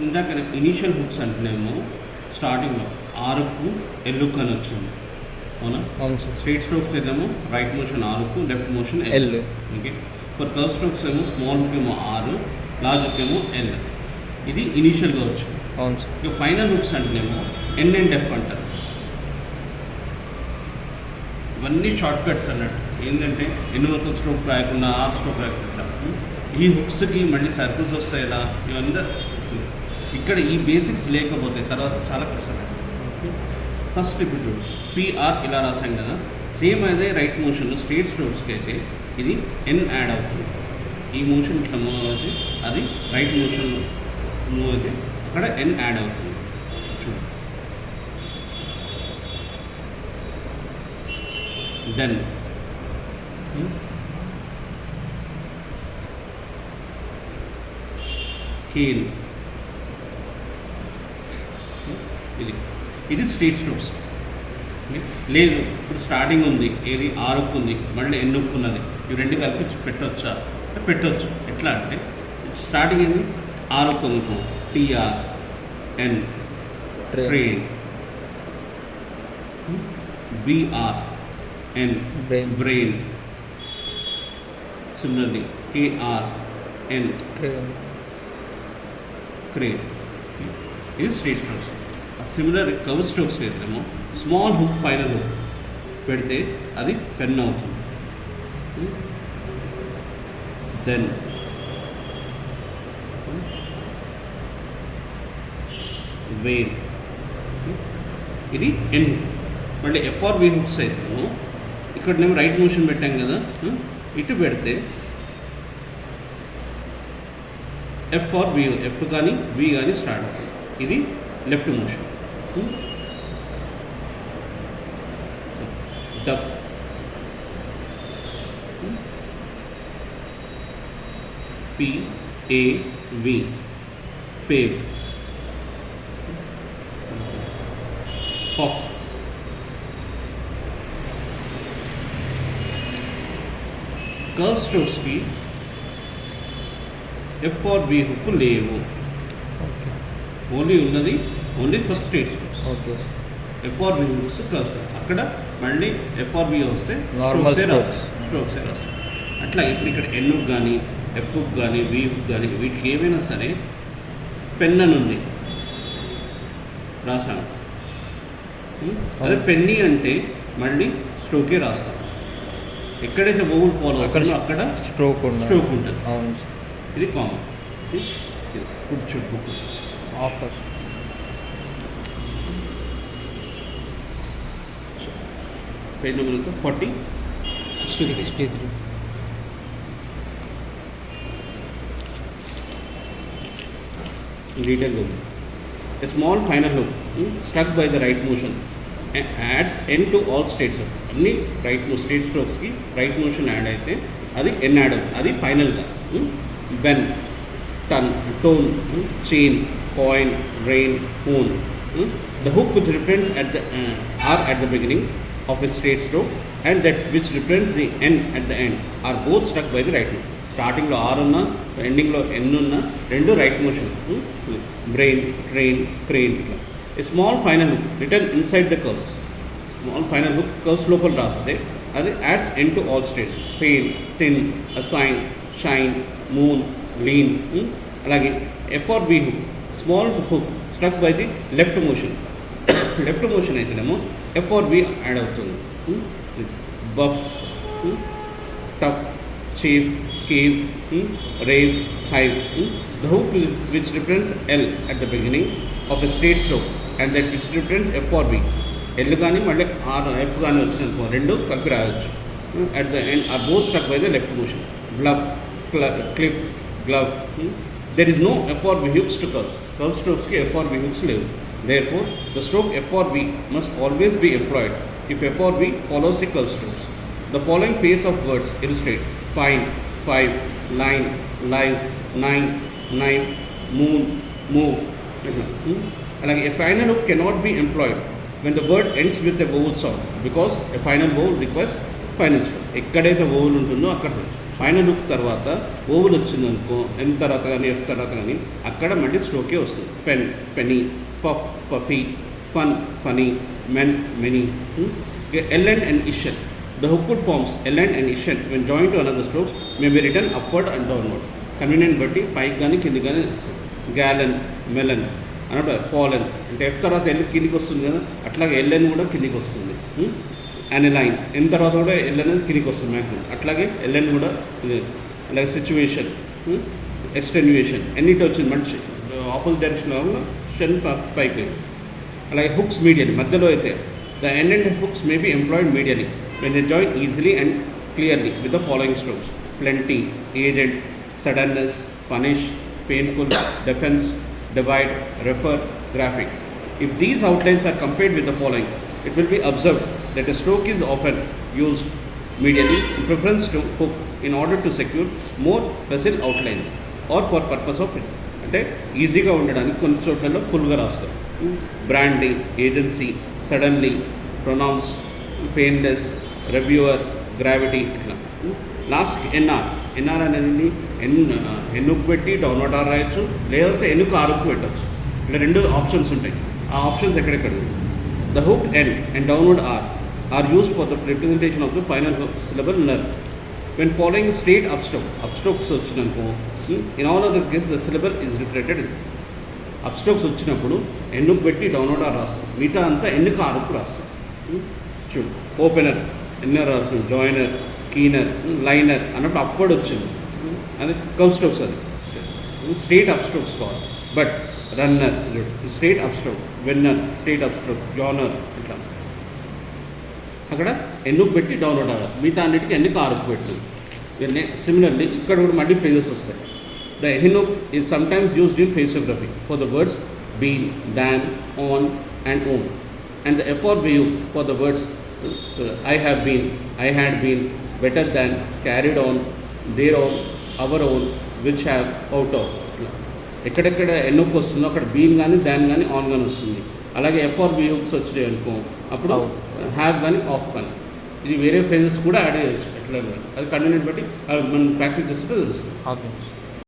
ఇందాక initial hooks అంటేనేమో స్టార్టింగ్లో ఆరుకు ఎల్లుక్ అని వచ్చింది, అవునా? అవును సార్. స్ట్రైట్ స్ట్రోక్స్ ఏమో రైట్ మోషన్ ఆరుకు, left motion L. Okay, for curve strokes ఏమో స్మాల్ హుక్ ఏమో ఆరు, లార్జ్ హుక్ ఏమో ఎల్. ఇది ఇనీషియల్గా వచ్చింది. అవును సార్. ఇక ఫైనల్ హుక్స్ అంటేనేమో ఎన్ అండ్ ఎఫ్ అంటారు. ఇవన్నీ షార్ట్ కట్స్ అన్నట్టు. ఏంటంటే ఎన్ని మొత్తం స్ట్రోక్ రాయకుండా ఆర్ స్ట్రోక్ రాయకుండా ఈ హుక్స్కి మళ్ళీ సర్కిల్స్ వస్తాయి ఇలా, ఇవన్నీ ఇక్కడ ఈ బేసిక్స్ లేకపోతే తర్వాత చాలా కష్టపడుతుంది. ఫస్ట్ ఇప్పుడు పిఆర్ ఇలా రాసాం కదా, సేమ్ అదే రైట్ మోషన్ స్ట్రేట్ స్ట్రోక్స్కి అయితే ఇది ఎన్ యాడ్ అవుతుంది. ఈ మోషన్ ఇట్లా మూవ్ అయితే అది రైట్ మోషన్ మూవ్ అయితే అక్కడ ఎన్ యాడ్ అవుతుంది. చూడు, డన్. కేన్, ఇది స్ట్రేట్ స్ట్రోక్స్. లేదు ఇప్పుడు స్టార్టింగ్ ఉంది, ఏది ఆరుకు ఉంది, మళ్ళీ ఎన్నుక్కు ఉన్నది, ఇవి రెండు కలిపి పెట్టవచ్చా అంటే పెట్టవచ్చు. ఎట్లా అంటే స్టార్టింగ్ ఏంది ఆరుకు ఉంది, టిఆర్ ఎన్ ట్రైన్, బిఆర్ ఎన్ బ్రెయిన్, సిమిలర్లీ కేఆర్ ఎన్ క్రేన్. ఇది straight strokes. Similar curve strokes అయితేనేమో స్మాల్ హుక్ ఫైనల్ హుక్ పెడితే అది పెన్ అవుతుంది. దెన్ వెయిన్, ఇది ఎన్. మళ్ళీ ఎఫ్ఆర్వి హుక్స్ అయితేనేమో ఇక్కడ నేను రైట్ మోషన్ పెట్టాం కదా, ఇటు పెడితే ఎఫ్ ఆర్ వి, ఎఫ్ కానీ వి కానీ స్టార్ట్ అవుతుంది. ఇది లెఫ్ట్ మోషన్. డఫ్, పిఏవి పేవ్, పఫ్, కర్వ్ స్ట్రోక్స్కి ఎఫ్ ఆర్ వి హుక్ లేవు, ఓన్లీ ఉన్నది only for straight strokes. Okay, FRV hooks curves. అక్కడ మళ్ళీ ఎఫ్ఆర్వి వస్తే నార్మల్ స్ట్రోక్స్ రాస్తాం. అట్లా ఇప్పుడు ఇక్కడ ఎన్ హుక్ కానీ ఎఫ్ హుక్ కానీ వి హుక్ కానీ వీటికి ఏమైనా సరే పెన్ అని ఉంది రాసాను. అదే పెన్నీ అంటే మళ్ళీ స్ట్రోకే రాస్తాం. ఎక్కడైతే వోవెల్ ఫాలో అవుతుందో అక్కడ స్ట్రోక్ ఉంటుంది. అవును, ఇది కామన్. కూర్చో బుక్ ఆఫర్ పేజ్ నెంబర్ ఎంత 63. Detail loop. A small final loop struck by the right motion adds n to all straight strokes. అన్ని రైట్ స్ట్రేట్ స్ట్రోక్స్కి రైట్ మోషన్ యాడ్ అయితే అది ఎన్ యాడ్ అవుతుంది. అది ఫైనల్గా ben, ton, tone, chain, coin, rain, hone. The hook which represents at the at the beginning of a straight stroke and that which represents the end at the end are both struck by the right motion. స్టార్టింగ్లో R ఉన్నా ఎండింగ్లో N ఉన్నా రెండు right motion. Brain, train, crane. ఇట్లా a small final hook return inside the curves. Small final hook curves లోపల రాస్తే అది adds N to all states. Pain, thin, assign, shine, moon, lean. అలాగే FRB hook small hook struck by the left motion. Left motion అయితేనేమో FRB add అవుతుంది. Buff, tough, chief, cave, rave, hive. The hook which represents L at the beginning of a straight stroke and that which represents F or B. L కానీ మళ్ళీ R F కానీ వచ్చిందనుకో రెండు కలిపి రాయొచ్చు. At the end are both struck by the left motion. Bluff, cliff, glove. There is no F or B hooks to curves. Curve strokesకి F or B hooks లేవు. Therefore, the stroke F or B must always be employed if F or B follows the curve strokes. The following pairs of words illustrate: fine, five, line, live, nine, knife, moon, move. అలాగే a final hook cannot be employed when the word ends with a vowel sound because a final vowel requires final stroke. ఎక్కడైతే vowel ఉంటుందో అక్కడ final hook తర్వాత oval వచ్చిందనుకో ఎన్ తర్వాత కానీ F తర్వాత కానీ అక్కడ మళ్ళీ స్ట్రోకే వస్తుంది. Pen, penny, puff, puffy, fun, funny, men, many. LN and ఇషన్. The hooked forms ln and ishan when joined to another strokes may be written upward and downward. Convenient బట్టి పైకి కానీ కింది కానీ గ్యాలన్, మెలన్ అన్నట్టు ఫాలన్ అంటే F తర్వాత L కిందికి వస్తుంది కదా, అట్లాగే ఎల్ఎన్ కూడా కిందికి వస్తుంది. అనలైన్ ఎన్ తర్వాత కూడా ఎల్ఎన్ అనేది కిందికి వస్తుంది మ్యాక్సిమం, అట్లాగే ఎల్ఎన్ కూడా అలాగే సిచ్యువేషన్, ఎక్స్టెన్యుయేషన్ ఎన్నిటి వచ్చింది మంచి ఆపోజిట్ డైరెక్షన్లో షన్ పైకి. అలాగే హుక్స్ మీడియన్ మధ్యలో అయితే the end and hooks may be employed మీడియని when they join easily and clearly with the following strokes: plenty, agent, suddenness, punish, painful, defense, divide, refer, graphic. If these outlines are compared with the following, it will be observed that a stroke is often used medially in preference to hook in order to secure more facile outlines or for purpose of it. అంటే ఈజీగా ఉండడానికి కొన్ని చోట్లలో ఫుల్గా రాస్తారు. Branding, agency, suddenly, pronounce, painless, reviewer, gravity ఇట్లా. Last NR అనేది ఎన్నుకు పెట్టి డౌన్వర్డ్ ఆర్ రాయొచ్చు, లేకపోతే ఎన్నుకు ఆరుకు పెట్టచ్చు. ఇట్లా రెండు ఆప్షన్స్ ఉంటాయి. ఆ ఆప్షన్స్ ఎక్కడెక్కడ the hook N and downward are use for the representation of the final syllable ner when following straight upstrokes వచ్చినప్పుడు in all other case the syllable is repeated. Upstrokes వచ్చినప్పుడు ఎన్నుకు పెట్టి డౌన్వర్డ్ ఆర్ రాస్తాం, మిగతా అంతా ఎన్నుకు ఆరుకు రాస్తాం. చూడు ఓపెనర్ ఎన్నర్ రాస్తుంది, జాయినర్, కీనర్, లైనర్ అన్నప్పుడు అప్వర్డ్ వచ్చింది, అది కర్వ్ స్ట్రోక్స్, అది స్ట్రేట్ అప్ స్ట్రోక్స్ కావాలి. But runner straight up stroke, winner straight up stroke, genre ఇట్లా అక్కడ ఎన్నుకు పెట్టి డౌన్లోడ్ అవ్వాలి, మిగతా అన్నిటికీ ఎన్నుకు ఆరుకు పెట్టు. సిమిలర్లీ ఇక్కడ కూడా మళ్ళీ ఫ్రేజెస్ వస్తాయి. The N hook is sometimes used in phraseography for the words been, than, on and own, and the F or VU for the words I have been, I had been, better than, carried on, their own, our own, which have, out of. ఎక్కడెక్కడ ఎన్నుకు వస్తుందో అక్కడ been కానీ దాన్ కానీ on కానీ వస్తుంది. అలాగే F our views వచ్చినాయి అనుకో అప్పుడు హ్యావ్ కానీ ఆఫ్ కానీ. ఇది వేరే ఫ్రేజెస్ కూడా యాడ్ చేయొచ్చు ఎట్లా, అది కన్వీనియంట్ బట్టి మనం ప్రాక్టీస్ చేస్తుంటే తెలుస్తుంది. ఓకే.